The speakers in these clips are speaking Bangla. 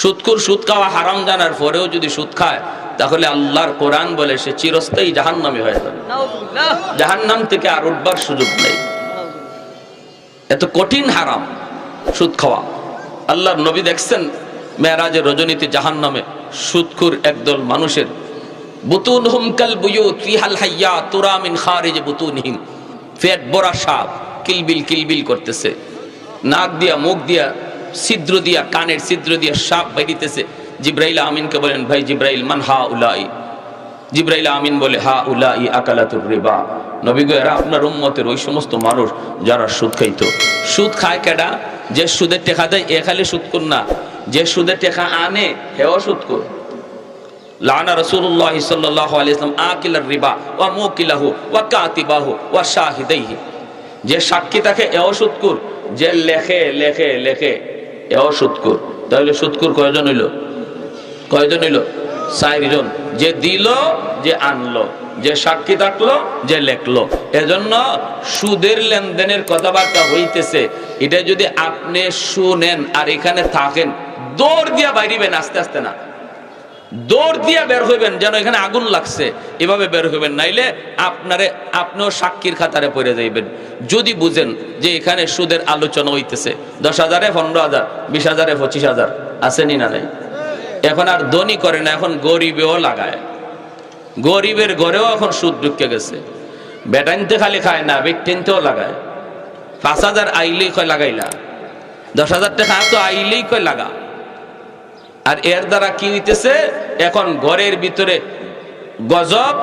সুদখোর সুদ খাওয়া হারাম জানার পরেও যদি সুদ খায় তাহলে আল্লাহর কোরআন বলে সে চিরস্থায়ী জাহান্নামী হয়ে যাবে, জাহান্নাম থেকে আর উঠবার সুযোগ নেই। এত কঠিন হারাম সুদ খাওয়া। আল্লাহর নবী দেখছেন মেরাজের রজনীতে জাহান্নামে সুদখোর একদল মানুষের বুতুনহুম কাল বুয়ুত ফিহাল হাইয়াত তুরা মিন খারিজ বুতুনহিম, পেট ভরা সাপ কিলবিল কিলবিল করতেছে, নাক দিয়া মুখ দিয়া ছিদ্র দিয়া কানের ছিদ্র দিয়া সাপ বেরিতেছে। জিব্রাইল আমিনকে বলেন, ভাই জিব্রাইল মান হা উলাই? জিব্রাইল আমিন বলে, হা উলাই আকালাতুর রিবা। নবী গো, এরা আপনার উম্মতের ওই সমস্ত মানুষ যারা সুদ খাইতো। সুদ খায় কেডা? যে সুদের টাকা দেয় এ খালি সুদখোর না, যে সুদের টাকা আনে হেও সুদখোর। লানা রাসূলুল্লাহ সাল্লাল্লাহু আলাইহি ওয়াসাল্লাম আকিলার রিবা ওয়া মুকিলাহু ওয়া কাতিবাহু ওয়া শাহিদাইহি। যে সাক্ষী থাকে এও সুদখোর, যে লেখে লেখে লেখে এও সুদখোর। তাহলে সুদখোর কয়জন হইল? কয়জন হইল? 4 জন। যে দিল, যে আনলো, যে সাক্ষী থাকলো, যে লেখলো। এজন্য সুদের লেনদেনের কথাবার্তা হইতেছে, এটা যদি আপনি শুনেন আর এখানে থাকেন, দৌড় দিয়া বাইরিবেন, আস্তে আস্তে না, দৌড় দিয়া বের হইবেন যেন এখানে আগুন লাগছে, এভাবে বের হইবেন, নাইলে আপনিও সাক্ষীর খাতারে পড়ে যাইবেন। যদি বুঝেন যে এখানে সুদের আলোচনা হইতেছে, 10,000-এ 15,000, 20,000-এ 25,000 আসেনি না নাই? এখন আর ধনী করে না, এখন গরিবেও লাগায়। গরিবের ঘরেও এখন সুদ ঢুকে গেছে। বেটাইনতে খালি খায় না, বেটিনতেও লাগায়। 5,000 আইলেই কয় লাগাইলা, 10,000 টাকা তো আইলেই কয় লাগা। আর এর দ্বারা কি হইতেছে? এখন ঘরের ভিতরে গজব,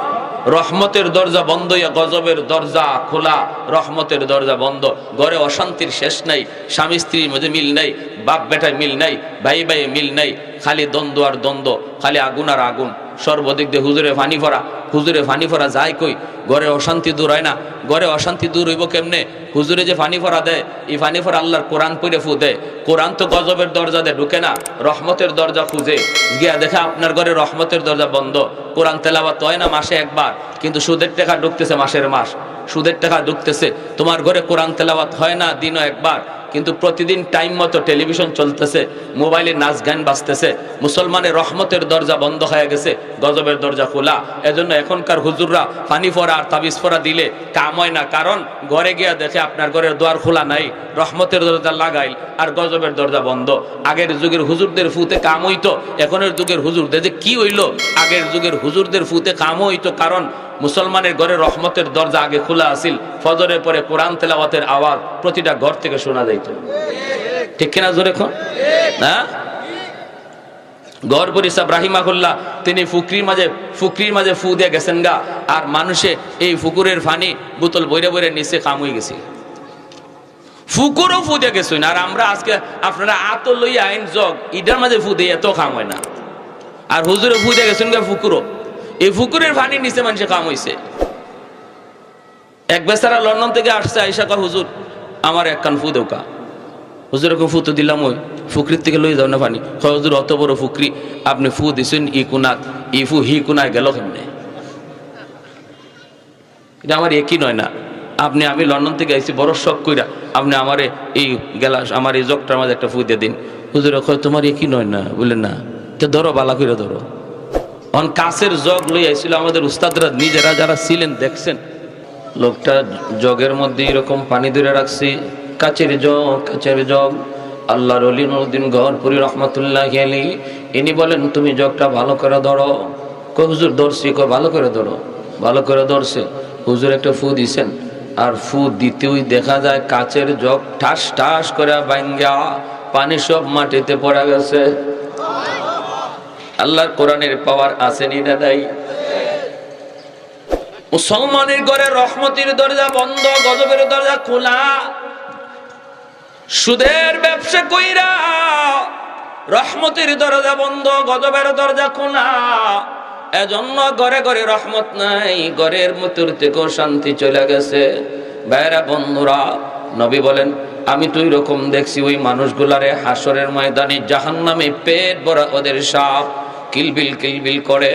রহমতের দরজা বন্ধ, গজবের দরজা খোলা, রহমতের দরজা বন্ধ। ঘরে অশান্তির শেষ নাই, স্বামী স্ত্রীর মধ্যে মিল নাই, বাপ বেটায় মিল নাই, ভাই ভাই মিল নাই, খালি দ্বন্দ্ব আর দ্বন্দ্ব, খালি আগুন আর আগুন। সর্বদিক দিয়ে হুজুরে ফানি ভরা, হুজুরে ফানি ভরা যায় কই? ঘরে অশান্তি দূর হয় না। ঘরে অশান্তি দূর হইব কেমনে? হুজুরে যে ফানি ভরা দেয়, এই ফানি ভরা আল্লাহর কোরআন পড়ে ফু দেয়। কোরআন তো গজবের দরজা দেয়, ঢুকে না, রহমতের দরজা খুঁজে গিয়া দেখে আপনার ঘরে রহমতের দরজা বন্ধ। কোরআন তেলাওয়াত হয় না মাসে একবার, কিন্তু সুদের টাকা ঢুকতেছে মাসের মাস, সুদের টাকা ঢুকতেছে। তোমার ঘরে কোরআন তেলাওয়াত হয় না দিনও একবার, কিন্তু প্রতিদিন টাইম মতো টেলিভিশন চলতেছে, মোবাইলে নাচ গান বাজতেছে। মুসলমানের রহমতের দরজা বন্ধ হয়ে গেছে, গজবের দরজা খোলা। এজন্য এখনকার হুজুররা ফানি ফোরা আর তাবিজ ফোরা দিলে কাম হয় না, কারণ ঘরে গিয়া দেখে আপনার ঘরের দুয়ার খোলা নাই, রহমতের দরজা লাগাইল আর গজবের দরজা বন্ধ। আগের যুগের হুজুরদের ফুতে কাম হইতো, এখনের যুগের হুজুরদের যে কি হইল? আগের যুগের হুজুরদের ফুতে কাম হইতো, কারণ মুসলমানের ঘরে রহমতের দরজা আগে খোলা আছিল। ফজরের পরে কোরআন তেলাওয়াতের আওয়াজ প্রতিটা ঘর থেকে শোনা যাইত, ঠিক কিনা জোরে এখন? হ্যাঁ, গড়পুরি সাহেব রাহিমাহুল্লাহ তিনি ফুকরির মাঝে ফু দিয়ে গেছেন গা, আর মানুষে এই ফুকুরের ফানি বোতল বইরে বইরে নিচে কাম হয়ে গেছে। ফুকুরও ফু দিয়ে গেছেন, আর আমরা আজকে আপনারা আত লইয়া আইন জগ ইটার মাঝে ফু দিয়ে এত কাম হয় না, আর হুজুরে ফু দিয়ে গেছেন গা ফুকুরও। এই ফুকুরের ফানির নিচে মানুষে কাম হয়েছে। এক বেচারা লন্ডন থেকে আসছে, আইসা কয় হুজুর আমার এক কান ফু দেওকা। হুজুরকে ফু তো দিলাম, ওই ফুকরির থেকে লই যাও না পানি। হুজুর অত বড় ফুকরি, আপনি ফু দিছেন ই কুনাত, ই ফু হি কুনায় গেল কেমনে? এটা আমার একই নয় না। আমি লন্ডন থেকে আইছি বড় শখ কইরা, আপনি আমার এই গেলাস আমার এই জগটার মাঝে একটা ফু দিয়ে দিন। হুজুর কয় তোমার একই নয় না, বললেন না, তো ধরো বালা কইরা ধরো। অন কাছের জগ লই আইছিল, আমাদের উস্তাদরা নিজেরা যারা ছিলেন দেখছেন, লোকটা জগের মধ্যে এরকম পানি ধরে রাখছি, কাচের জগ। আল্লাহর ওলি নুরউদ্দিন গহরপুরি রহমাতুল্লাহি আলাইহি ইনি বলেন তুমি জগটা ভালো করে ধরো। কই হুজুর ধরছি, কই ভালো করে ধরো। ভালো করে ধরছে, হুজুর একটা ফু দিছেন, আর ফু দিতেই দেখা যায় কাচের জগ ঠাস ঠাস করে ভাঙ্গা পানি সব মাটিতে পড়ে গেছে। আল্লাহর কোরআনের পাওয়ার আসেনি না নাই? মুসলমানের ঘরে রহমতের দরজা বন্ধ, গজবের দরজা খোলা। সুদের ব্যবসা কইরা রহমতের দরজা বন্ধ, গজবের দরজা খোলা। এজন্য ঘরে ঘরে রহমত নাই, ঘরের ভিতর থেকে শান্তি চলে গেছে। ভাইরা বন্ধুরা, নবী বলেন আমি তো এরকম দেখছি ওই মানুষগুলারে হাসরের ময়দানে জাহান্নামে পেট ভরা ওদের সাপ কিলবিল কিলবিল করে।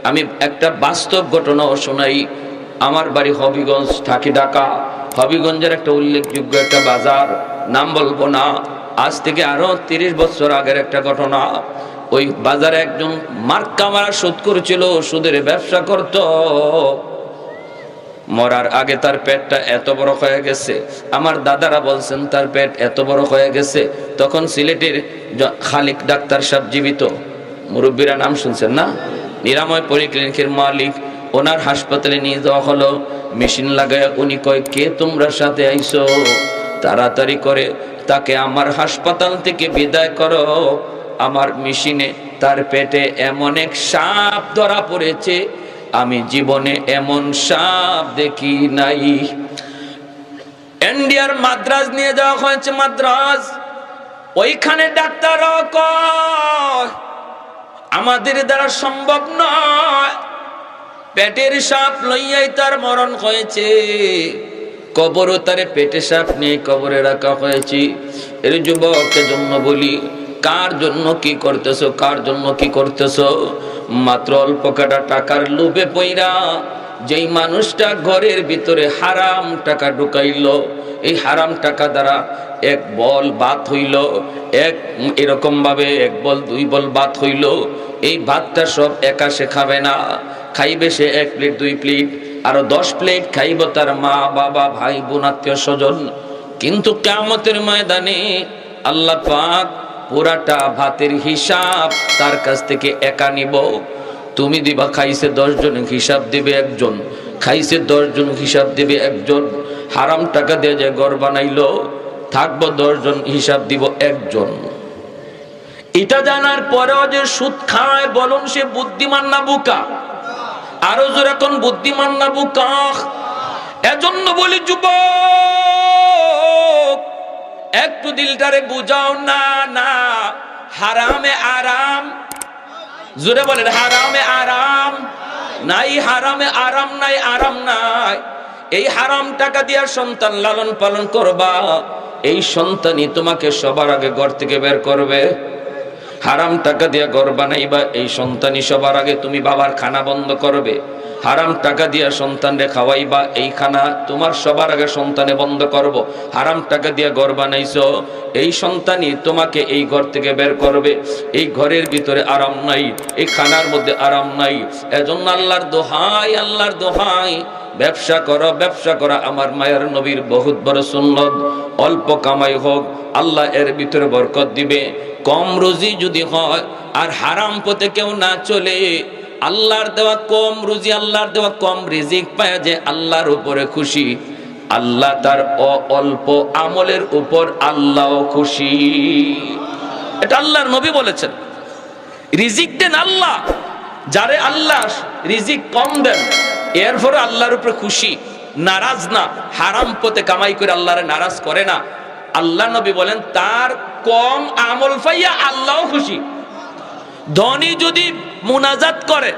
আমি একটা বাস্তব ঘটনাও শোনাই। আমার বাড়ি হবিগঞ্জ, থাকি ঢাকা। হবিগঞ্জের একটা উল্লেখযোগ্য একটা বাজার, নাম বলবো না, আজ থেকে আরো 30 বছর আগের একটা ঘটনা। ওই বাজারে একজন মার্কা মারা সুদ করেছিল, সুদের ব্যবসা করত। মরার আগে তার পেটটা এত বড় হয়ে গেছে, আমার দাদারা বলছেন তার পেট এত বড় হয়ে গেছে। তখন সিলেটের খালিক ডাক্তার সাহেব জীবিত, মুরব্বীরা নাম শুনছেন না, নিরাময় পলিক্লিনিকের মালিক, ওনার হাসপাতালে নিয়ে যাওয়া হলো। মেশিন লাগায় উনি কয়, কে তোমরা সাথে আইছো? তাড়াতাড়ি করে তাকে আমার হাসপাতাল থেকে বিদায় করো। আমার মেশিনে তার পেটে এমন এক সাপ ধরা পড়েছে, আমি জীবনে এমন সাপ দেখি নাই। ইন্ডিয়ার মাদ্রাজ নিয়ে যাওয়া হয়েছে, মাদ্রাজ। ওইখানে ডাক্তারও কয় আমাদের দ্বারা সম্ভব নয়, পেটের সাপ লইয়াই তার মরণ হয়েছে। কবরও তারে পেটে সাপ নিয়ে কবরে রাখা হয়েছে। এর যুবকের জন্য বলি, কার জন্য কি করতেছো, কার জন্য কি করতেছো? মাত্র অল্প কাটা টাকার লোভে পইরা যেই মানুষটা ঘরের ভিতরে হারাম টাকা ঢুকাইলো, এই হারাম টাকা দ্বারা এক বল ভাত হইল, এরকম ভাবে এক বল দুই বল ভাত হইল। এই ভাতটা সব একা সে খাবে না, খাইবে সে 1 প্লেট 2 প্লেট, আরো 10 প্লেট খাইব তার মা বাবা ভাই বোন আত্মীয় স্বজন। কিন্তু কিয়ামতের ময়দানে আল্লাহ পাক পুরাটা ভাতের হিসাব তার কাছ থেকে একা নিব। তুমি দিবা, খাইছে 10 জন, হিসাব দিবে একজন, খাইছে 10 জন, হিসাব দিবে একজন। হারাম টাকা দিয়ে যে ঘর বানাইলো, থাকবো 10 জন, হিসাব দিব একজন। এটা জানার পরেও যে সুদ খায়, বলুন সে বুদ্ধিমান না বোকা? আরো জোরে কোন বুদ্ধিমান না বোকা? এজন্য বলি যুবক, একটু দিলটারে বুঝাও না। না, হারামে আরাম, জোরে বলেন, হারামে আরাম নাই, হারামে আরাম নাই, আরাম নাই। এই হারাম টাকা দিয়া সন্তান লালন পালন করবা, এই সন্তানই তোমাকে সবার আগে ঘর থেকে বের করবে। হারাম টাকা দিয়া ঘর বানাইবা, এই সন্তানই সবার আগে তুমি বাবার খানা বন্ধ করবে। হারাম টাকা দিয়া সন্তানরে খাওয়াইবা, এই খানা তোমার সবার আগে সন্তানে বন্ধ করব। হারাম টাকা দিয়া ঘর বানাইছো, এই সন্তানই তোমাকে এই ঘর থেকে বের করবে। এই ঘরের ভিতরে আরাম নাই, এই খানার মধ্যে আরাম নাই। এজন্য আল্লাহর দোহাই, আল্লাহর দোহাই, ব্যবসা করো, ব্যবসা করা আমার মায়ের নবীর বহুত বড় সুন্নত। অল্প কামাই হোক, আল্লাহ এর ভিতরে বরকত দিবে। কম রুজি যদি হয় আর হারাম পথে কেউ না চলে, আল্লাহর দেওয়া কম রুজি, আল্লাহর দেওয়া কম রিজিক পায় যে আল্লাহর উপরে খুশি, আল্লাহ তার অল্প আমলের উপর আল্লাহও খুশি। এটা আল্লাহর নবী বলেছেন। রিজিক দেন আল্লাহ, যারে আল্লাহ রিজিক কম দেন এরপরে আল্লাহর উপরে খুশি, নারাজ না। হারাম পথে কামাই করে আল্লাহরে নারাজ করে না। আল্লাহ নবী বলেন তার কম আমল পাইয়া আল্লাহও খুশি। ধনী যদি মুনাজাত করে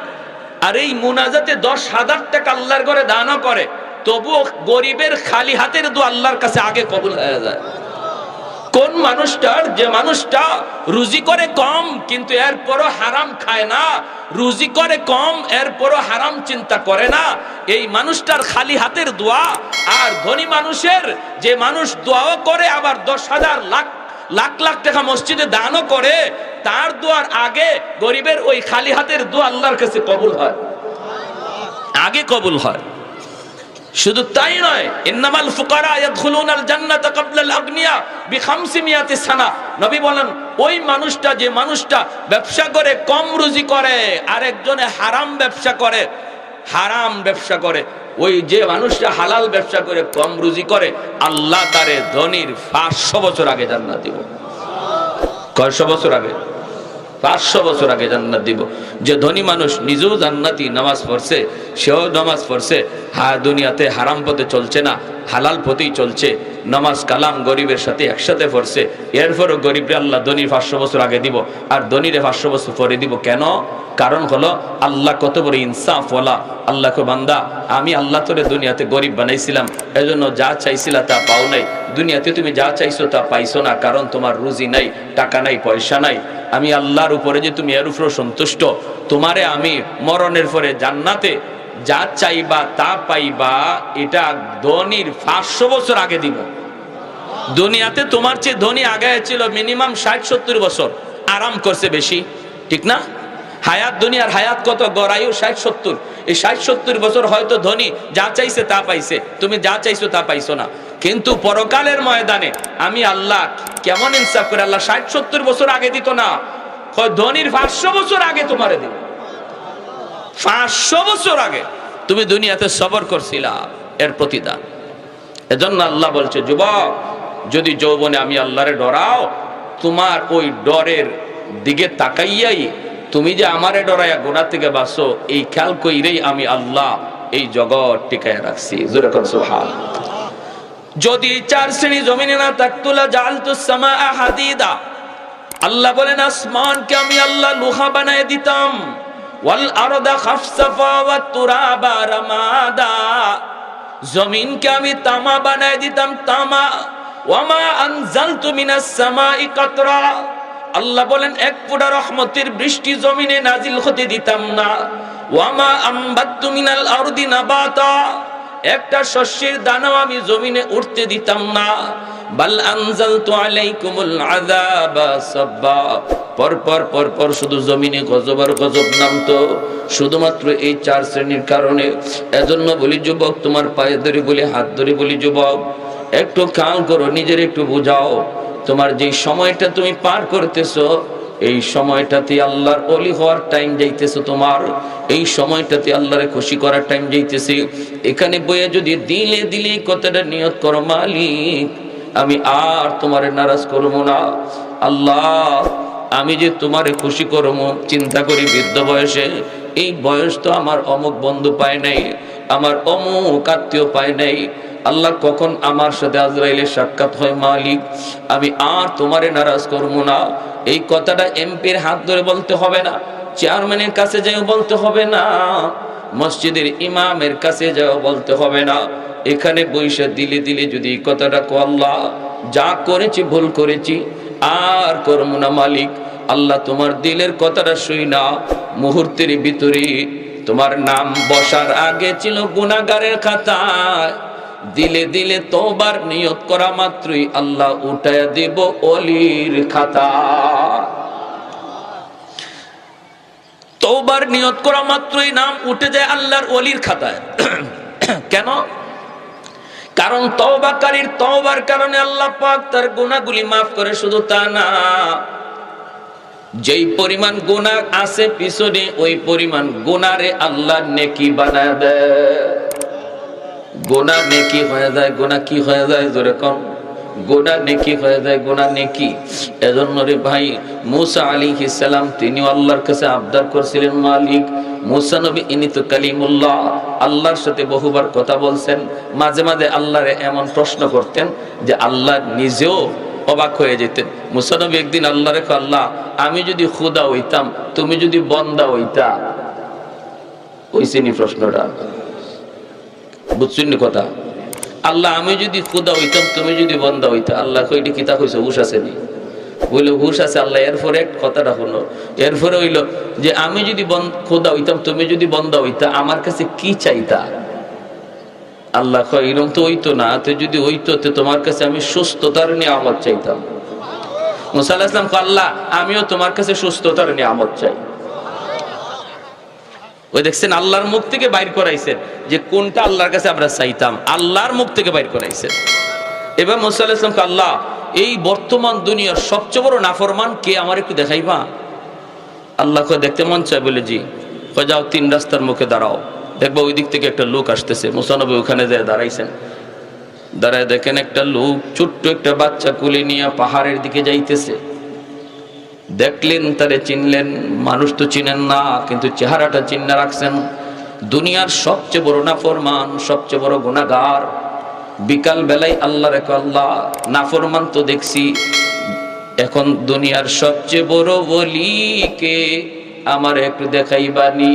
আর এই মুনাজাতে 10,000 টাকা আল্লাহর ঘরে দানও করে, তবুও গরিবের খালি হাতের দোয়া আল্লাহর কাছে আগে কবুল হয়ে যায়। কোন মানুষটার, যে মানুষটা রুজি করে কম কিন্তু এরপরও হারাম খায় না, রুজি করে কম এরপরও হারাম চিন্তা করে না, এই মানুষটার খালি হাতের দোয়া আর ধনী মানুষের, যে মানুষ দোয়াও করে আবার 10,000 লাখ লাখ টাকা মসজিদে দানও করে, তার দোয়ার আগে গরিবের ওই খালি হাতের দোয়া আল্লাহর কাছে কবুল হয়, আগে কবুল হয়। শুধু তাই নয়, ইন্নামাল ফুকারা ইয়াদখুলুনাল জান্নাতা ক্বাবলাল আগনিয়া বি500 সানা। নবী বলেন ওই মানুষটা, যে মানুষটা ব্যবসা করে কম রুজি করে আর একজনে হারাম ব্যবসা করে, হারাম ব্যবসা করে, ওই যে মানুষটা হালাল ব্যবসা করে কম রুজি করে, আল্লাহ তারে ধনীর 500 বছর আগে জান্নাত দিব। কয়শো বছর আগে? 500 বছর আগে জান্নাত দিব। যে ধনী মানুষ নিজেও জান্নাতি, নামাজ পড়ছে, সেও নামাজ পড়ছে, দুনিয়াতে হারাম পথে চলছে না, হালাল পথেই চলছে, নামাজ কালাম গরিবের সাথে একসাথে পড়ছে, এরপরও গরিবরে আল্লাহ ধনীর 500 বছর আগে দিব আর ধনীরে 500 বছর পরে দিব। কেন? কারণ হলো আল্লাহ কত বড় ইনসাফ ওয়ালা। আল্লাহকে বান্দা, আমি আল্লাহ তোরে দুনিয়াতে গরিব বানাইছিলাম, এজন্য যা চাইছিলা তা পাও নাই। দুনিয়াতে তুমি যা চাইছো তা পাইছো না, কারণ তোমার রুজি নাই, টাকা নাই, পয়সা নাই। আমি আল্লাহর উপরে যে তুমি এর উপরে সন্তুষ্ট, তোমারে আমি মরণের পরে জান্নাতে যা চাইবা তা পাইবা, এটা ধনীর 500 বছর আগে দিব। দুনিয়াতে তোমার চেয়ে ধনী আগে ছিল মিনিমাম 60-70 বছর, আরাম করছে বেশি, ঠিক না? হায়াত, দুনিয়ার হায়াত কত? গড়ায়ু 60-70। এই 60-70 বছর হয়তো ধনী যা চাইছে তা পাইছে, তুমি যা চাইছো তা পাইছো না। কিন্তু পরকালের ময়দানে আমি আল্লাহ কেমন ইনসাফ করে, আল্লাহ 60-70 বছর আগে দিত না, ধনীর 500 বছর আগে তোমারে দিল। 500 বছর আগে তুমি দুনিয়াতে সবর করছিলা, এর প্রতিদান। এজন্য আল্লাহ বলছে, যুবক যদি যৌবনে আমি আল্লাহরে ডরাও, তোমার ওই ডরের দিকে তাকাইয়াই তুমি যে আমারে ডরাইয়া গুনাহ থেকে বাঁচো, এই খেয়াল কইরেই আমি আল্লাহ এই জগৎ টিকায় রাখছি। জোরে কর সুবহানাল্লাহ। যদি 4 শ্রেণী জমিনে না থাকতো, লা জাআলতুস সামাআ হাদিদা, আল্লাহ বলেন আসমানকে আমি আল্লাহ লোহা বানায় দিতাম, ওয়াল আরদা খাফসাফা ওয়াত তুরাবা রামাদা, জমিনকে আমি তামা বানায় দিতাম, তামা। ওয়ামা আনজালতু মিনাস সামাই কাতরা, আল্লাহ বলেন এক ফোঁটা রহমতের বৃষ্টি জমিনে নাজিল হতে দিতাম না। ওয়ামা আমবাততু মিনাল আরদি নাবাতা, একটা শস্যের দানাও আমি জমিনে উঠতে দিতাম না। বাল আনজালতু আলাইকুমুল আযাবা সাব্বা, পর শুধু জমিনে গজব আর গজব নামতো, শুধুমাত্র এই 4 শ্রেণীর কারণে। এজন্য বলি যুবক, তোমার পায়ে ধরে বলি, হাত ধরে বলি, যুবক একটু খেয়াল করো, নিজের একটু বুঝাও। তোমার যে সময়টা তুমি পার করতেছো, এই সময়টাতে আল্লাহর ওলি হওয়ার টাইম যাইতেছে, তোমার এই সময়টাতে আল্লাহরে খুশি করার টাইম যাইতেছে। এখানে বইয়ে যদি দিলে দিলে কথাটা নিয়ত করো, মালিক আমি আর তোমারে নারাজ করবো না, আল্লাহ আমি যে তোমারে খুশি করবো। চিন্তা করি বৃদ্ধ বয়সে, এই বয়স তো আমার অমুক বন্ধু পায় নাই, আমার অমুক আত্মীয় পায় নাই, আল্লাহ কখন আমার সাথে আজরাইলের সাক্ষাৎ হয়, মালিক আমি আর তোমারে নারাজ করবো না। এই কথাটা এমপির হাত ধরে বলতে হবে না, চেয়ারম্যানের কাছে যাও বলতে হবে না, মসজিদের ইমামের কাছে যাও বলতে হবে না। এখানে বৈশা দিলে দিলে যদি এই কথাটা কো, আল্লাহ যা করেছি ভুল করেছি আর করবো না, মালিক আল্লাহ তোমার দিলের কথাটা শুই না। মুহূর্তের ভিতরে তোমার নাম বসার আগে ছিল গুনাহগারের খাতায়, দিলে দিলে তওবার নিয়ত করা মাত্রই আল্লাহ উঠায়া দেব ওলির খাতা। তওবার নিয়ত করা মাত্রই নাম উঠে যায় আল্লাহর ওলির খাতায়। কেন? কারণ তওবাকারীর তওবার কারণে আল্লাহ পাক তার গুনাহগুলি মাফ করে। শুধু তা না, যেই পরিমাণ গুনাহ আছে পিছনে, ওই পরিমাণ গুনারে আল্লাহ নেকি বানায় দেয়। গুনাহ নেকি হয়ে যায়। গুনাহ কি হয়ে যায়? জোরে কম। গুনাহ নেকি হয়ে যায়, গুনাহ নেকি। এজন্য রে ভাই, মুসা আলাইহিস সালাম তিনিও আল্লাহর কাছে আবদার করছিলেন, মালিক মুসা নবী ইনি তো কালিমুল্লাহ, আল্লাহর সাথে বহুবার কথা বলছেন। মাঝে মাঝে আল্লাহরে এমন প্রশ্ন করতেন যে আল্লাহ নিজেও অবাক হয়ে যেতেন। মুসা নবী একদিন আল্লাহরে কয়, আল্লাহ আমি যদি খুদা হইতাম, তুমি যদি বন্দা হইতা। ওইসিনি প্রশ্নটা, বুঝছেন কথা? আল্লাহ আমি যদি খুদা হইতাম, তুমি যদি বন্দা হইতা। আল্লাহ কইটি কি তা কইছে? হুশ আছে নি? বললো হুশ আছে। আল্লাহ এরপরে এক কথাটা হলো, এরপরে হইলো যে আমি যদি খুদা হইতাম, তুমি যদি বন্দা হইতা, আমার কাছে কি চাইতা? আল্লাহ কয় এরকম তো হইতো না, তো যদি হইতো তো তোমার কাছে আমি সুস্থতার নিয়ামত চাইতাম। মুসা আলাইহিস সালাম কয়, আল্লাহ আমিও তোমার কাছে সুস্থতার নিয়ামত চাই। ওই দেখছেন আল্লাহর মুখ থেকে বাইর করাইছেন যে কোনটা আল্লাহর কাছে আমরা চাইতাম, আল্লাহর মুখ থেকে বাইর করাইছেন। এবার মুসা আলাইহিস সালাম কয়, আল্লাহ এই বর্তমান দুনিয়ার সবচেয়ে বড় নাফরমান কে, আমার একটু দেখাইবা? আল্লাহ কয় দেখতে মন চায়? বলে জি। কয় যাও 3 রাস্তার মুখে দাঁড়াও, দেখবো ওই দিক থেকে একটা লোক আসতেছে। মুসা নবী ওখানে যায় দাঁড়াইছেন। দাঁড়ায় দেখেন একটা লোক ছোট্ট একটা বাচ্চা কোলে নিয়ে পাহাড়ের দিকে যাইতেছে। দেখলেন, তারে চিনলেন। মানুষ তো চিনেন না, কিন্তু চেহারাটা চিন্না রাখছেন। দুনিয়ার সবচেয়ে বড় নাফরমান, সবচেয়ে বড় গুনাহগার। বিকাল বেলায় আল্লাহ রেখো, আল্লাহ নাফরমান তো দেখছি, এখন দুনিয়ার সবচেয়ে বড় ওলিকে আমার একটু দেখাইবানি।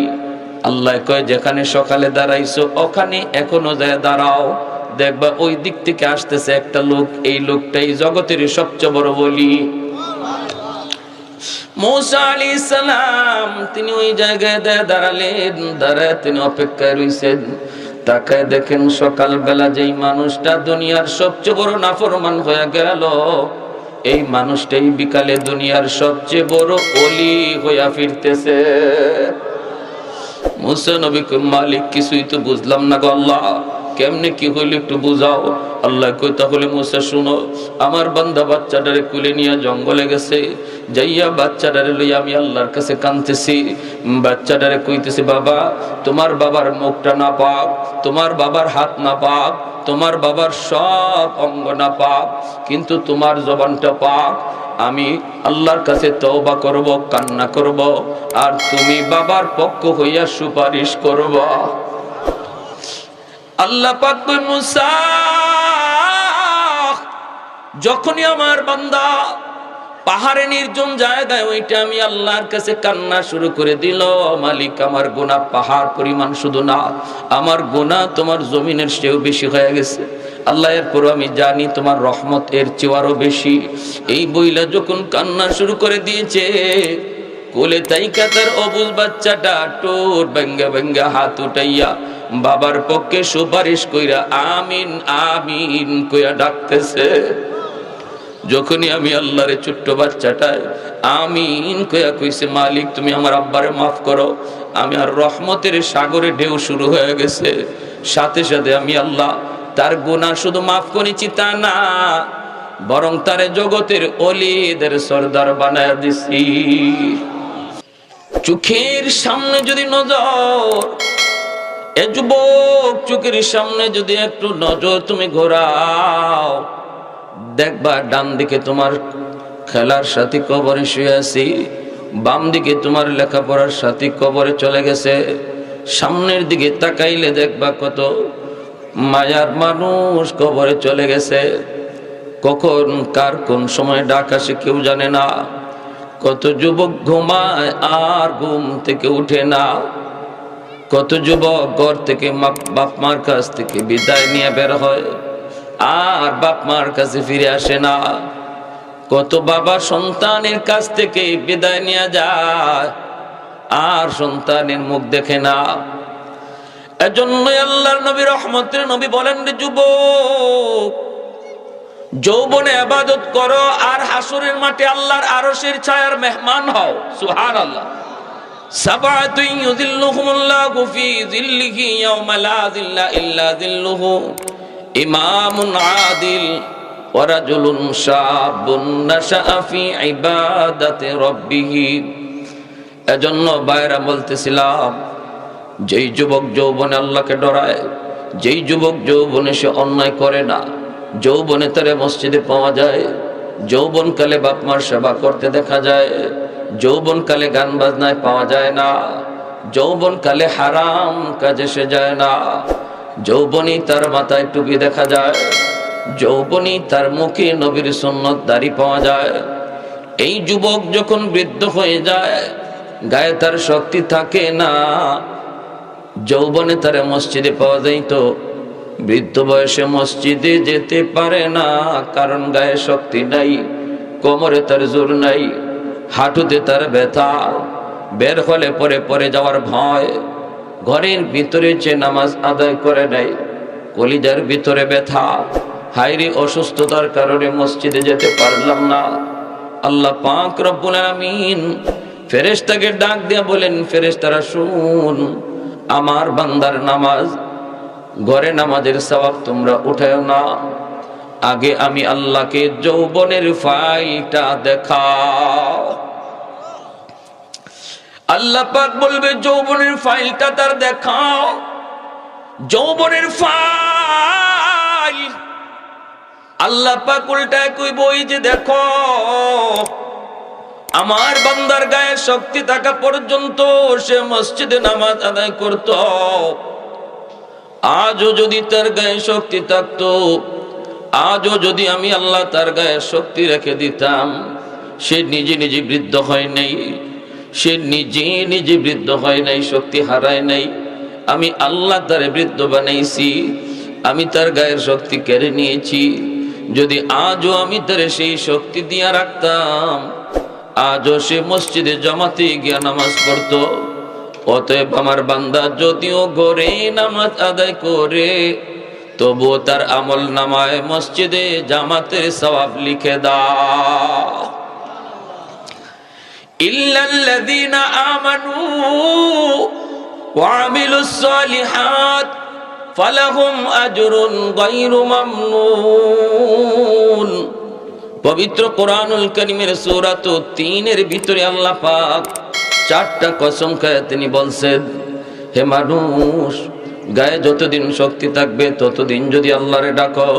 আল্লাহ কয় যেখানে সকালে দাঁড়াইছো ওখানে এখনো যায় দাঁড়াও, দেখবা ওই দিক থেকে আসতেছে একটা লোক, এই লোকটাই জগতের সবচেয়ে বড় ওলি। মুসা আলাইহিস সালাম তিনি ওই জায়গায় দাঁড়ালেন। দাঁড়ায় তিনি অপেক্ষায় রইছেন। তাকায় দেখেন সকালবেলা যেই মানুষটা দুনিয়ার সবচেয়ে বড় নাফরমান হয়ে গেল, এই মানুষটাই বিকালে দুনিয়ার সবচেয়ে বড় ওলি হইয়া ফিরতেছে। মুসা নবী কই, মালিক কিছুই তো বুঝলাম না গো আল্লাহ, কেমনে কি হইল একটু বুঝাও। আল্লাহ কই, তাহলে মুসা শুনো, আমার বান্দা বাচ্চাটারে কুলে নিয়ে জঙ্গলে গেছে, যাইয়া বাচ্চাটারে লইয়া আমি আল্লাহর কাছে কাঁদতেছি। বাচ্চাটারে কইতেছি, বাবা তোমার বাবার মুখটা না পাক, তোমার বাবার হাত না পাক, তোমার বাবার সব অঙ্গ না পাক, কিন্তু তোমার জবানটা পাক। আমি আল্লাহর কাছে তওবা করব, কান্না করব, আর তুমি বাবার পক্ষ হইয়া সুপারিশ করব। আল্লাহ পাক কই, মুসা যখনই আমার বান্দা পাহাড়ে নির্জন জায়গায় ওইটা আমি আল্লাহর কাছে কান্না শুরু করে দিল, মালিক আমার গুনাহ পাহাড় পরিমাণ শুধু না, আমার গুনাহ তোমার জমিনের চেয়েও বেশি হয়ে গেছে। আল্লাহ এরপর আমি জানি তোমার রহমত এর চেয়ে আরো বেশি। এই বইলা যখন কান্না শুরু করে দিয়েছে, কোলে তাইকা তার অবুঝ বাচ্চাটা টোর বেঙ্গা বেঙ্গা হাত উঠাইয়া বাবার পক্ষে সুপারিশ কইরা আমিন আমিন কইয়া ডাকতেছে। যখনই আমি আল্লাহরে ছোট্ট বাচ্চাটায় আমিন কইয়া কইছে, মালিক তুমি আমার আব্বারে মাফ করো, আমি আর রহমতের সাগরে ঢেউ শুরু হয়ে গেছে। সাথে সাথে আমি আল্লাহ তার গুনাহ শুধু মাফ করেছি তা না, বরং তারে জগতের ওলিদের সরদার বানায় দিছি। চোখের সামনে যদি নজর, এ যুবক চোখের সামনে যদি একটু নজর তুমি ঘোরাও, দেখবা ডান দিকে তোমার খেলার সাথী কবরে শুয়ে আছি, বাম দিকে তোমার লেখাপড়ার সাথী কবরে চলে গেছে, সামনের দিকে তাকাইলে দেখবা কত মায়ার মানুষ কবরে চলে গেছে। কখন কার কোন সময় ডাক আসে কেউ জানে না। কত যুবক ঘুমায় আর ঘুম থেকে উঠে না। কত যুবক ঘর থেকে বাপ মার কাছ থেকে বিদায় নিয়ে বের হয় আর বাপ মার কাছে ফিরে আসে না। কত বাবা সন্তানের কাছ থেকে বিদায় নিয়ে যায় আর সন্তানের মুখ দেখে না। এজন্যই আল্লাহর নবী রহমতের নবী বলেন, রে যুবক, যৌবনে ইবাদত করো আর হাসরের মাঠে আল্লাহর আরশের ছায়ার মেহমান হও। সুবহানাল্লাহ। সাবাতুন ইউযিল্লুহুমুল্লাহু ফি যিল্লিহি ইয়াওমা লা যিল্লা ইল্লা যিল্লুহু, ইমামুন আদিল ওয়া রাজুলুন শাবুন নাশাআ ফি ইবাদাতি রাব্বিহি। এজন্য বাইরা বলতেছিলাম, যেই যুবক যৌবনে আল্লাহকে ডরায়, যেই যুবক যৌবনে সে অন্যায় করে না, যৌবনে তারে মসজিদে পাওয়া যায়, যৌবনকালে বাপ মার সেবা করতে দেখা যায়, যৌবনকালে গান বাজনায় পাওয়া যায় না, যৌবনকালে হারাম কাজে সে যায় না, যৌবনী তার মাথায় টুপি দেখা যায়, যৌবনী তার মুখে নবীর সুন্নত দাড়ি পাওয়া যায়। এই যুবক যখন বৃদ্ধ হয়ে যায়, গায়ে তার শক্তি থাকে না, যৌবনে তারে মসজিদে পাওয়া যায়, তো বৃদ্ধ বয়সে মসজিদে যেতে পারে না, কারণ গায়ে শক্তি নাই, কোমরে তার জোর নাই, হাঁটুতে তার ব্যথা, বের হলে পরে পরে যাওয়ার ভয়, ঘরের ভিতরে যে নামাজ আদায় করে নাই, কলিজার ভিতরে ব্যথা, হায়রে অসুস্থতার কারণে মসজিদে যেতে পারলাম না। আল্লাহ পাক রব্বুল আলামিন ফেরেশতাকে ডাক দিয়া বলেন, ফেরেশতারা শুন, আমার বান্দার নামাজ, ঘরে নামাজের সওয়াব তোমরা উঠাও না, আগে আমি আল্লাহকে যৌবনের ফাইলটা দেখাও। আল্লাহ পাক বলবে, যৌবনের ফাইলটা তার দেখাও। যৌবনের ফাইল আল্লাহ পাক উল্টায় কইব, ওই যে দেখো, আমার বান্দার গায়ে শক্তি থাকা পর্যন্ত সে মসজিদে নামাজ আদায় করত। আজও যদি তার গায়ে শক্তি থাকতো, আজও যদি আমি আল্লাহ তার গায়ে শক্তি রেখে দিতাম, সে নিজে নিজে বৃদ্ধ হয় নাই, সে নিজে নিজে বৃদ্ধ হয় নাই, শক্তি হারায় নাই, আমি আল্লাহ তারে বৃদ্ধ বানাইছি, আমি তার গায়ের শক্তি কেড়ে নিয়েছি। যদি আজও আমি তারে সেই শক্তি দিয়া রাখতাম, আজও সে মসজিদে জামাতে গিয়া নামাজ পড়তো। অতএব আমার বান্দা যদিও ঘরে নামাজ আদায় করে, তবুও তার আমল নামায় মসজিদে জামাতের সওয়াব লিখে দাও। ইল্লাল্লাযীনা আমানু ওয়া আমিলুস সালিহাত ফালাহুম আজরুন গায়রু মামনুন। পবিত্র কোরআনুল কারীমের সূরা ৩ এর ভিতরে আল্লাহ পাক 4টা কসম খেয়ে তিনি বলছেন, হে মানুষ, গায়ে যতদিন শক্তি থাকবে ততদিন যদি আল্লাহরে ডাকো,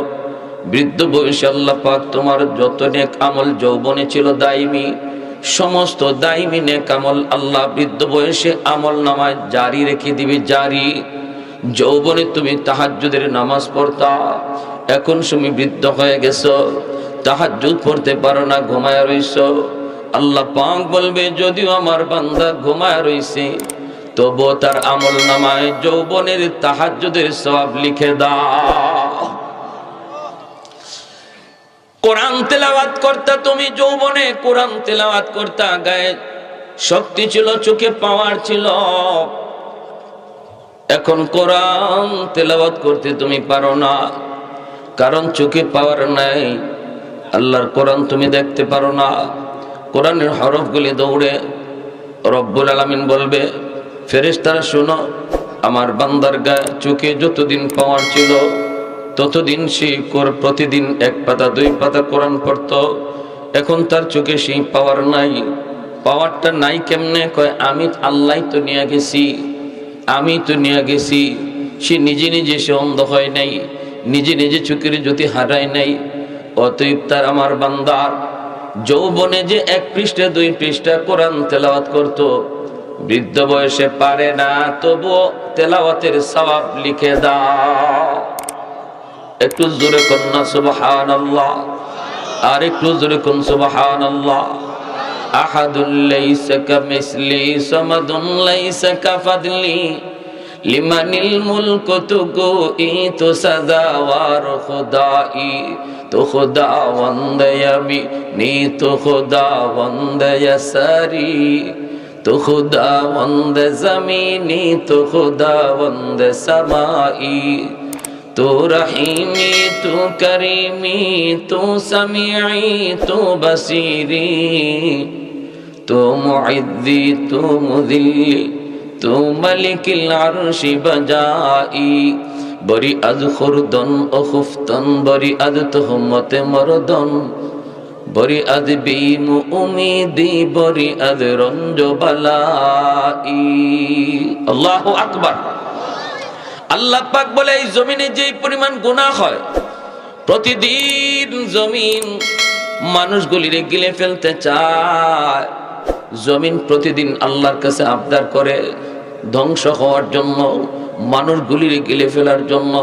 বৃদ্ধ বয়সে আল্লাহ পাক তোমার যত নেক আমল যৌবনে ছিল দাইমি, সমস্ত দাইমি নেক আমল আল্লাহ বৃদ্ধ বয়সে আমল নামায় জারি রেখে দিবে, জারি। যৌবনে তুমি তাহাজ্জুদের নামাজ পড়তা, এখন তুমি বৃদ্ধ হয়ে গেছো, তাহাজ্জুদ পড়তে পারো না, ঘুমায় রইছো। আল্লাহ পাক বলবে, যদিও আমার বান্দা ঘুমায় রইছে, তবুও তার আমল নামায় যৌবনের তাহাজ্জুদের সওয়াব লিখে দাও। কোরআন তেলাওয়াত করতা তুমি যৌবনে, কোরআন তেলাওয়াত করতা, গায়ে শক্তি ছিল, চোখে পাওয়ার ছিল। এখন কোরআন তেলাওয়াত করতে তুমি পারো না, কারণ চোখে পাওয়ার নাই। আল্লাহর কোরআন তুমি দেখতে পারো না। কোরআনের হরফগুলি দৌড়ে রব্বুল আলামিন বলবে, ফেরেশতারা শোনো, আমার বান্দার গায়ে চোখে যতদিন পাওয়ার ছিল ততদিন সে প্রতিদিন 1 পাতা 2 পাতা কোরআন পড়তো, এখন তার চোখে সেই পাওয়ার নাই। পাওয়ারটা নাই কেমনে? কয়, আমি আল্লাহ তো নিয়ে গেছি, আমি তো নিয়ে গেছি। সে নিজে নিজে সে অন্ধ হয় নাই, নিজে নিজে চোখের জ্যোতি হারায় নাই। অতএব তার আমার বান্দার যৌবনে যে 1 পৃষ্ঠা 2 পৃষ্ঠা কোরআন তেলাওয়াত করতো, বৃদ্ধ বয়সে পারে না, তবুও তেলাওয়াতের সওয়াব লিখে দাও। একটু জোরে কন্যা সুবহানাল্লাহ, আর একটু জোরে কোন সুবহানাল্লাহ। আহাদুল লাইসা কামিসলি সামাদুন লাইসা কাফাদলি লিমানিল মুলকু তুকুই তো সাদাওয়ার খুদাই, তো খুদাওয়ান্দ ইয়ামিনি তো খুদাওয়ান্দ ইয়াসারি, তো খুদাওয়ান্দ জমিনি তো খুদাওয়ান্দ সামাই, তো রহিমি তো করিমি তো সমিঈ তো বসিরি, তো মুইদ্দি তো মুযিল্লি তো মালিকিল আরশি বজাই, বরি আজ খুরদন ও খুফতন, বরি আজ তুহমতে মরদন, বরি আজ বিমু উমিদি, বরি আজ রঞ্জ বালাই। আল্লাহু আকবার। আল্লাহ পাক বলে, এই জমিনে যেই পরিমাণ গুনাহ হয়, প্রতিদিন জমিন মানুষগুলিরে গিলে ফেলতে চায়। জমিন প্রতিদিন আল্লাহর কাছে আবদার করে ধ্বংস হওয়ার জন্য, মানুষগুলিরে গিলে ফেলার জন্য।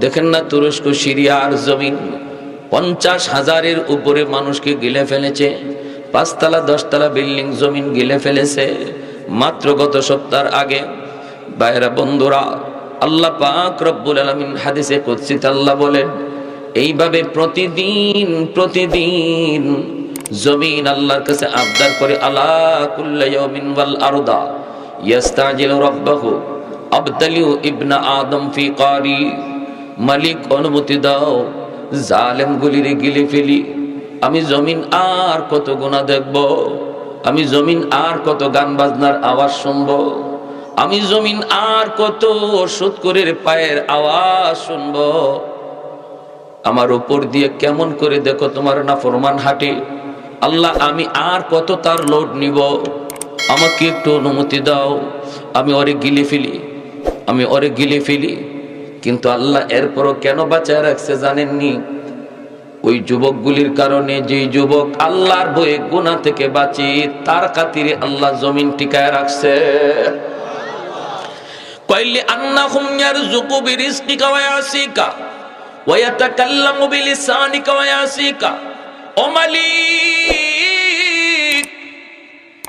দেখেন না, তুরস্ক সিরিয়ার জমিন 50,000-এর উপরে মানুষকে গিলে ফেলেছে। 5 তলা 10 তলা বিল্ডিং জমিন গিলে ফেলেছে মাত্র গত সপ্তাহ আগে। ভাইরা বন্ধুরা, আল্লাহ পাক রব্বুল আলামিন হাদিসে কুদসিতে আল্লাহ বলেন, এইভাবে প্রতিদিন জমিন আল্লাহর কাছে আবদার করে, আলা কুল্লা ইয়াউমিন ওয়াল আরদা ইয়াস্তাজিলু রাব্বাহু আবতালিউ ইবনা আদম ফি কারি। মালিক অনুমতি দাও, জালেম গুলিরে গিলে ফেলি। আমি জমিন আর কত গুনাহ দেখব, আমি জমিন আর কত গান বাজনার আওয়াজ শুনবো, আমি জমিন আর কত সুদখোরের পায়ের আওয়াজ শুনবো। আমার উপর দিয়ে কেমন করে দেখো তোমার নাফরমান হাঁটে। আল্লাহ, আমি আর কত তার লোড নিব, আমাকে একটু অনুমতি দাও, আমি ওরে গিলে ফেলি, আমি ওরে গিলে ফেলি। কিন্তু আল্লাহ এরপরও কেন বাঁচায় রাখছে জানেননি? ওই যুবকগুলির কারণে। যেই যুবক আল্লাহর ভয়ে গুনাহ থেকে বাঁচে, তার খাতিরে আল্লাহ জমিন টিকায় রাখছে। কইলি আন্নাহুম ইয়ারযুকু বিরিজকিকা ওয়া ইয়াসিকা ওয়া ইয়াতাকাল্লামু বিলিসানিকা ওয়া ইয়াসিকা। ও মালিক,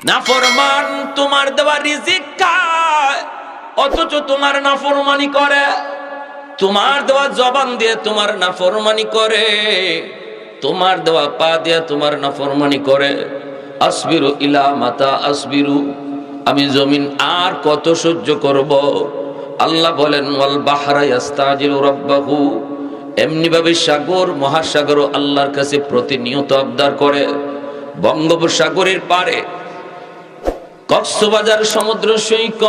নাফরমান তোমার দেওয়া রিজিক খায়, অথচ তোমার নাফরমানি করে। তোমার দেওয়া জবান দিয়ে তোমার নাফরমানি করে, তোমার দেওয়া পা দিয়ে তোমার নাফরমানি করে। আসবিরু ইলা মাতা আসবিরু, আমি জমিন আর কত সহ্য করব? আল্লাহ বলেন ওয়াল বাহরা ইয়াস্তাজিলু রাব্বাহু, এমনি ভাবে সাগর মহাসাগরও আল্লাহর কাছে প্রতিনিয়ত আবদার করে। বঙ্গোপসাগরের পারে কক্সবাজার সমুদ্র সৈকত,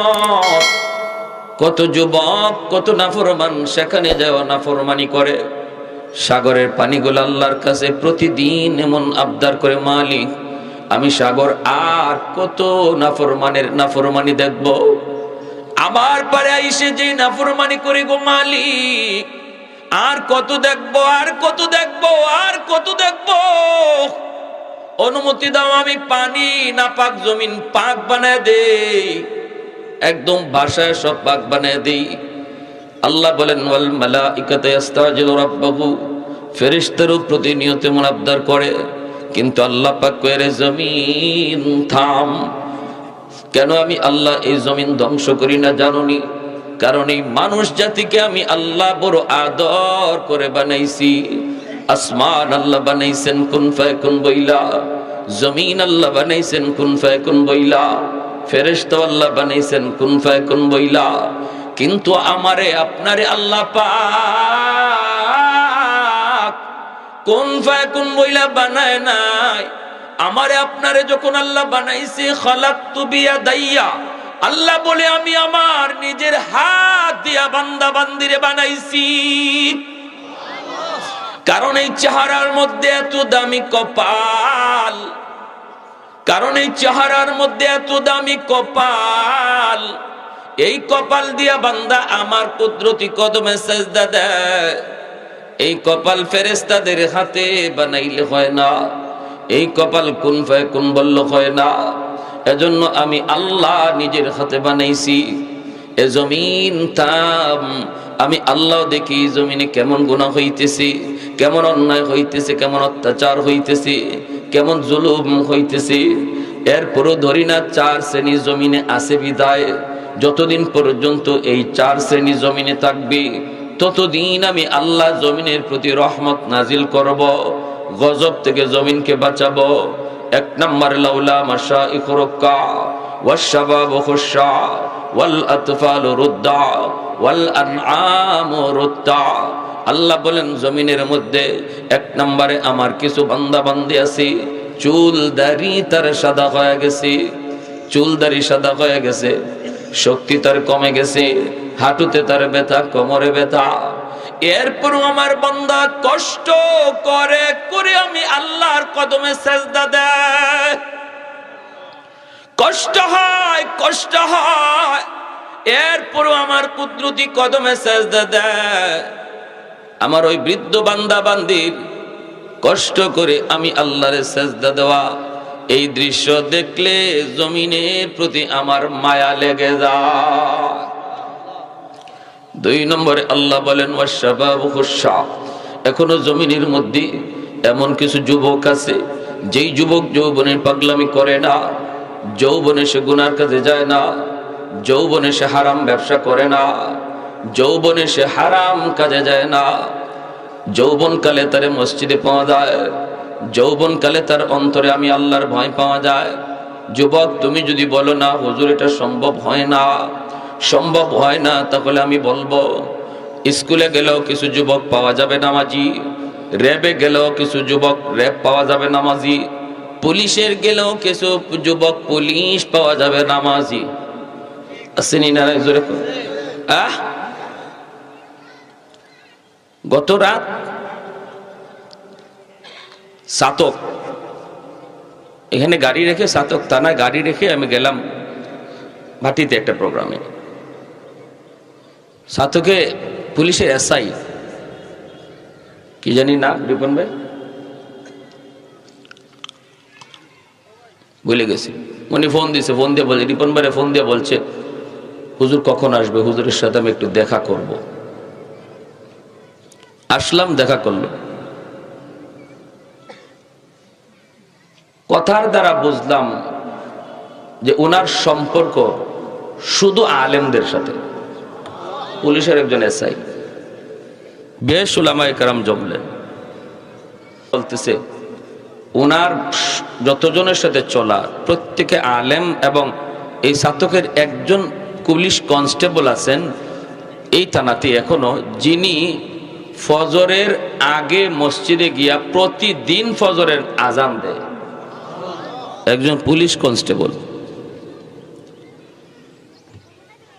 কত যুবক কত নাফরমান সেখানে যাওয়া নাফরমানি করে। সাগরের পানিগুলো আল্লাহর কাছে প্রতিদিন এমন আবদার করে, মালিক আমি সাগর আর কত নাফরমানি দেখব? আমার পারে আইসে যে নাফরমানি করে গো মালিক, আর কত দেখবো, আর কত দেখবো, আর কত দেখবো? অনুমতি দাও, আমি পানি না পাক জমিন পাক বানায় দেই, একদম ভাষায় সব পাক বানায় দেই। আল্লাহ বলেন ওয়াল মালাইকাতু ইয়াস্তাজিলু রাব্বাহু, ফেরেশতারও প্রতিনিয়ত এমন আবদার করে। কিন্তু আল্লাহ পাক কয়ে, জমিন থাম। কেন আমি আল্লাহ এই জমিন ধ্বংস করি না জানোনি? কারণ এই মানুষ জাতিকে আমি আল্লাহ বড় আদর করে বানাইছি। আসমান আল্লাহ বানাইছেন কুন ফায়াকুন বইলা, জমিন আল্লাহ বানাইছেন কুন ফায়াকুন বইলা, ফেরেশতা আল্লাহ বানাইছেন কুন ফায়াকুন বইলা। কিন্তু আমারে আপনারে আল্লাহ পাক কুন ফায়াকুন বইলা বানায় নাই। আমারে আপনারে যখন আল্লাহ বানাইছে, খালাকতু বিয়াদাইয়া, আল্লাহ বলে আমি আমার নিজের হাত দিয়া বান্দা বান্দিরে বানাইছি। কারণ এই চেহারার মধ্যে এত দামি কপাল, কারণ এই চেহারার মধ্যে এত দামি কপাল, এই কপাল দিয়া বান্দা আমার কুদরতি কদমে সেজদা দেয়। এই কপাল ফেরেশতাদের হাতে বানাইলে হয় না, এই কপাল কুন ফায়াকুন বললে হয় না। এজন্য আমি আল্লাহ নিজের হাতে বানাইছি। এ জমিন থাম, আমি আল্লাহ দেখি জমিনে কেমন গুনাহ হইতেছে, কেমন অন্যায় হইতেছে, কেমন অত্যাচার হইতেছে, কেমন জুলুম হইতেছে। এরপরও ধরি না 4 শ্রেণী জমিনে আছে বিদায়। যতদিন পর্যন্ত এই 4 শ্রেণী জমিনে থাকবে, ততদিন আমি আল্লাহ জমিনের প্রতি রহমত নাজিল করব, গজব থেকে জমিনকে বাঁচাবো। 1 নম্বর লাউলা মাশাইখ রুক্কা ওয়াশশাবাবু খুশা ওয়াল আতফালু রুদ্দা ওয়াল আনআমু রুদ্দা। আল্লাহ বলেন জমিনের মধ্যে 1 নম্বরে আমার কিছু বান্দা বান্দি আছে, চুল দাড়ি তার সাদা হয়ে গেছে, চুল দাড়ি সাদা হয়ে গেছে, শক্তি তার কমে গেছে, হাঁটুতে তার ব্যথা, কোমরে ব্যথা। এরপর আমার বান্দা কষ্ট করে করে আমি আল্লাহর কদমে সেজদা দেয়, কষ্ট হয়, কষ্ট হয়। এরপর আমার কুদরতি কদমে সেজদা দেয়। আমার ওই বৃদ্ধ বান্দা বান্দির কষ্ট করে আমি আল্লাহরে সেজদা দেওয়া, এই দৃশ্য দেখলে জমিনের প্রতি আমার মায়া লেগে যায়। 2 নম্বরে আল্লাহ বলেন ওয়াশশাবাবু খুশা, এখনো জমিনের মধ্যে এমন কিছু যুবক আছে, যেই যুবক যৌবনের পাগলামি করে না, যৌবনে সে গুনার কাজে যায় না, যৌবনে সে হারাম ব্যবসা করে না, যৌবনে সে হারাম কাজে যায় না। যৌবনকালে তারে মসজিদে পাওয়া যায়, যৌবনকালে তার অন্তরে আমি আল্লাহর ভয় পাওয়া যায়। যুবক তুমি যদি বলো না হুজুর এটা সম্ভব হয় না, সম্ভব হয় না, তাহলে আমি বলবো স্কুলে গেলেও কিছু যুবক পাওয়া যাবে নামাজি, র্যাবে গেলেও কিছু যুবক র্যাব পাওয়া যাবে নামাজি, পুলিশের গেলেও কিছু যুবক পুলিশ পাওয়া যাবে নামাজি। আসেনি না জোরে? গত রাত সাতক, এখানে গাড়ি রেখে সাতক থানায় গাড়ি রেখে আমি গেলাম ভাটিতে একটা প্রোগ্রামে। সাতকে পুলিশের এসআই কি জানি না, রিপন ভাই ভুলে গেছি, উনি ফোন দিছে, ফোন দিয়ে বলছে, রিপন ভাই ফোন দিয়ে বলছে হুজুর কখন আসবে, হুজুরের সাথে আমি একটু দেখা করব। আসলাম, দেখা করলো। কথার দ্বারা বুঝলাম যে ওনার সম্পর্ক শুধু আলেমদের সাথে। পুলিশের একজন এসআই, বেশ উলামায়ে কেরাম জমলেন, বলতেছে ওনার যতজনের সাথে চলা প্রত্যেকে আলেম এবং এই ছাতকের একজন পুলিশ কনস্টেবল আছেন এই থানাতে এখনো, যিনি ফজরের আগে মসজিদে গিয়া প্রতিদিন ফজরের আজান দেয়। একজন পুলিশ কনস্টেবল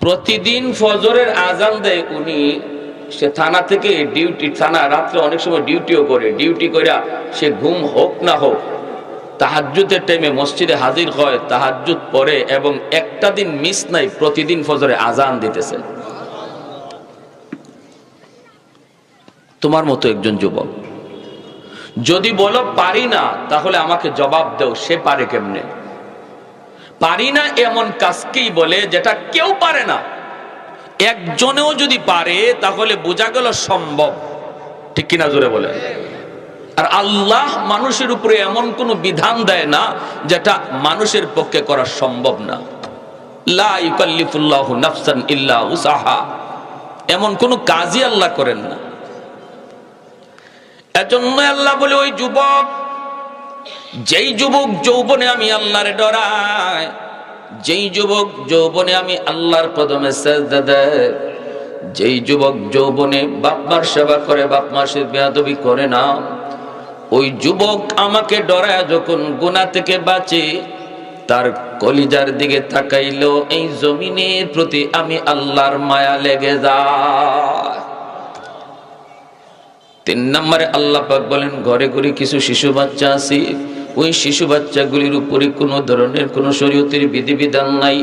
প্রতিদিন ফজরের আজান দেয়। উনি সে থানা থেকে ডিউটি, থানা রাত্রে অনেক সময় ডিউটিও করে, ডিউটি করে সে ঘুম হোক না হোক তাহাজ্জুদের টাইমে মসজিদে হাজির হয়, তাহাজ্জুদ পড়ে এবং একটা দিন মিস নাই, প্রতিদিন ফজরে আজান দিতেছে। তোমার মতো একজন যুবক যদি বলো পারি না, তাহলে আমাকে জবাব দাও সে পারে কেমনে? পারি না এমন কাজকেই বলে যেটা কেউ পারে না। একজনেও যদি পারে তাহলে বোঝা গেল সম্ভব, ঠিক কিনা জোরে বলে। আর আল্লাহ মানুষের উপরে এমন কোন বিধান দেয় না যেটা মানুষের পক্ষে করা সম্ভব না। লা ইউকাল্লিফুল্লাহু নাফসান ইল্লা উসাহা, এমন কোন কাজই আল্লাহ করেন না। এজন্য আল্লাহ বলে, ওই যুবক, যেই যুবক যৌবনে আমি আল্লাহর ডরায়, যেই যুবক যৌবনে আমি আল্লাহর কদমে সিজদা দেয়, যেই যুবক যৌবনে বাপ মার সেবা করে, বাপ মার সাথে বেয়াদবি করে না, ওই যুবক আমাকে ডরায় যখন গুনাহ থেকে বাঁচে, তার কলিজার দিকে তাকাইলো এই জমিনের প্রতি আমি আল্লাহর মায়া লেগে যায়। 3 নম্বরে আল্লাহ পাক বলেন, ঘরে ঘরে কিছু শিশু বাচ্চা আছে, ওই শিশু বাচ্চাগুলির উপরে কোনো ধরনের কোনো শরীয়তের বিধিবিধান নাই।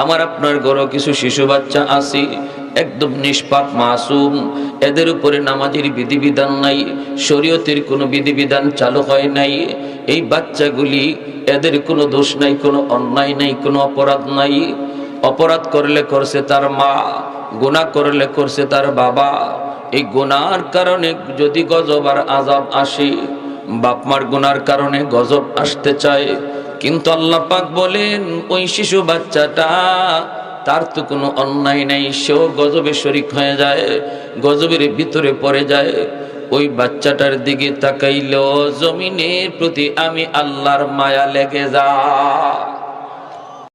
আমার আপনার ঘরে কিছু শিশু বাচ্চা আছে, একদম নিষ্পাপ মাসুম, এদের উপরে নামাজের বিধিবিধান নাই, শরীয়তের কোনো বিধিবিধান চালু হয় নাই। এই বাচ্চাগুলি, এদের কোনো দোষ নাই, কোনো অন্যায় নাই, কোনো অপরাধ নাই। অপরাধ করলে করছে তার মা, গুনাহ করলে করছে তার বাবা। এই গুনার কারণে যদি গজব আর আযাব আসে, বাপ মার গুনার কারণে গজব আসতে চায়, কিন্তু আল্লাহ পাক বলেন ওই শিশু বাচ্চাটা, তার তো কোনো অন্যায় নাই, সেও গজবে শরীক হয়ে যায়, গজবের ভিতরে পড়ে যায়। ওই বাচ্চাটার দিকে তাকাইলেও জমিনের প্রতি আমি আল্লাহর মায়া লেগে যায়।